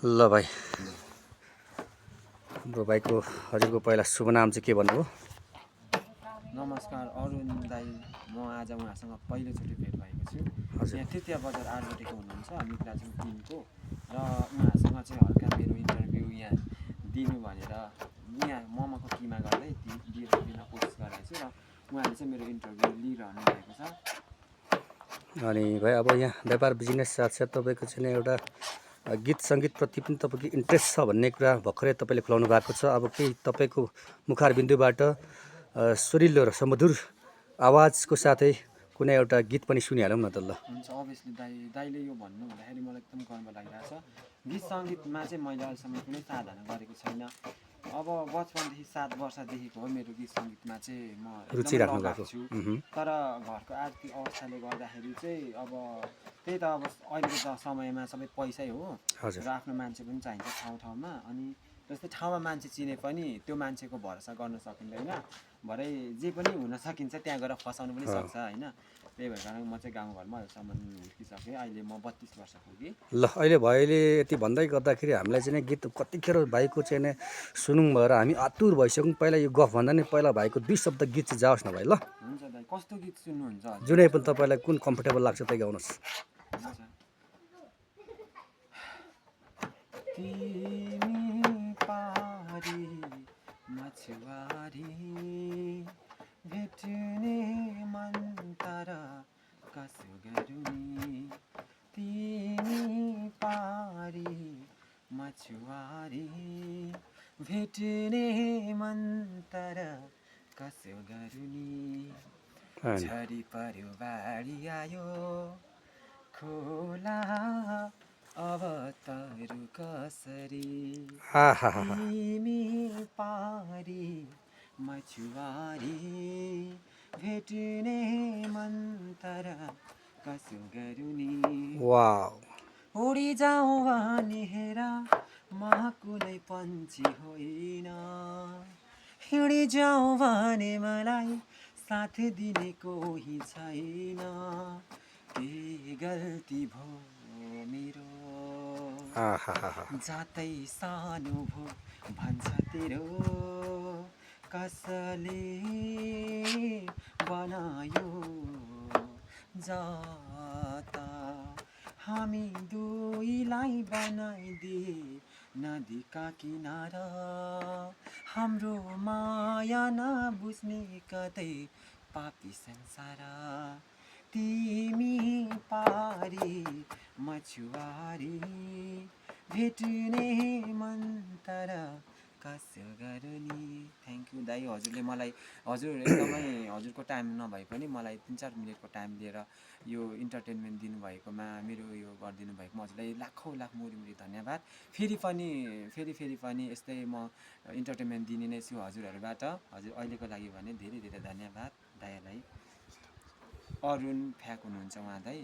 ल भाइ, भाइको हजुरको पहिला शुभ नाम चाहिँ के भन्नुभयो? नमस्कार अरुण दाई, म आज उहाँसँग पहिलोचोटि भेट भएको छु। यहाँ तृतीय बजार 8 बटेको हुनुहुन्छ मित्राजुङ टिमको, र उहाँसँग चाहिँ हल्का मेरो इन्टरभ्यू यहाँ दिनु भनेर यहाँ ममको किमा गर्दै दिन कोसिस गरेको छु, र उहाँले चाहिँ मेरो इन्टरभ्यू लिइरहनु भएको छ। अनि भाइ, अब यहाँ व्यापार बिजनेस साथसाथ तपाईँको चाहिँ एउटा गीत सङ्गीतप्रति पनि तपाईँको इन्ट्रेस्ट छ भन्ने कुरा भर्खरै तपाईँले खुलाउनु भएको छ। अब केही तपाईँको मुखारबिन्दुबाट सुरिलो र सुमधुर आवाजको साथै कुनै एउटा गीत पनि सुनिहालौँ न त। ल हुन्छ, अभियसली दाईले यो भन्नु हुँदाखेरि मलाई एकदम गर्व लागिरहेछ। गीत सङ्गीतमा चाहिँ मैले अहिलेसम्म कुनै साधना गरेको छैन। अब बचपनदेखि 7 वर्षदेखिको हो मेरो गीत सङ्गीतमा चाहिँ म रुचि एकदमै राख्नु लगाएको भएको। छु। तर घरको आर्थिक अवस्थाले गर्दाखेरि चाहिँ अब त्यही त अब अहिलेको समयमा सबै पैसै हो, हजुर। र आफ्नो मान्छे पनि चाहिन्छ ठाउँमा। अनि जस्तै ठाउँमा मान्छे चिने पनि त्यो मान्छेको भरोसा गर्न सकिँदैन, भरै जे पनि हुन सकिन्छ, त्यहाँ गएर फसाउनु पनि सक्छ होइन। त्यही भएर कारण म चाहिँ गाउँघरमा अहिलेसम्म हुर्किसकेँ। अहिले म 32 वर्षको कि। ल अहिले भाइले यति भन्दै गर्दाखेरि हामीलाई चाहिँ गीत कतिखेर भाइको चाहिँ नि सुनौँ भएर हामी आतुर भइसक्यौँ। पहिला यो गफ भन्दा नि पहिला भाइको 2 शब्द गीत चाहिँ जाओस् न भाइ। ल हुन्छ दाइ, कस्तो गीत सुन्नुहुन्छ हजुर? जुनै पनि तपाईँलाई कुन कम्फर्टेबल लाग्छ त्यही गाउनुहोस्। हुन्छ। तिमी पारी मछुवारी भेट्ने मन तर कसो गरुनी। तिमी पारी मछुवारी भेट्ने मन तर कसो गरुनी। झरी पर्यो बाढी आयो खोला अब तरु कसरी। तिमी पारी मछुवारी भेट्ने मन तर कसो गरुनी। उडी जाऊ भने हेर म कुनै पन्छी होइन, हिँडी जाऊ भने मलाई साथ दिने कोही छैन। के गल्ती भो मेरो जातै सानो भो भन्छ तेरो। कसले बनायो जात हामी दुईलाई बनाइदिए नदीका किनारा। हाम्रो माया नबुझ्ने कतै पापी संसार। तिमी पारी मछुवारी भेट्ने मन तर कसो गरुनी। थ्याङ्क यू दाइ, हजुरले मलाई हजुर एकदमै हजुरको टाइम नभए पनि मलाई 3-4 मिनटको टाइम लिएर यो इन्टरटेनमेन्ट दिनुभएकोमा, मेरो यो गरिदिनु भएकोमा हजुरलाई लाखौँ मुरी धन्यवाद। फेरि पनि यस्तै म इन्टरटेनमेन्ट दिने नै छु हजुरहरूबाट। हजुर अहिलेको लागि भने धेरै धेरै धन्यवाद दाइलाई। अरुण फ्याक हुनुहुन्छ उहाँ दाइ।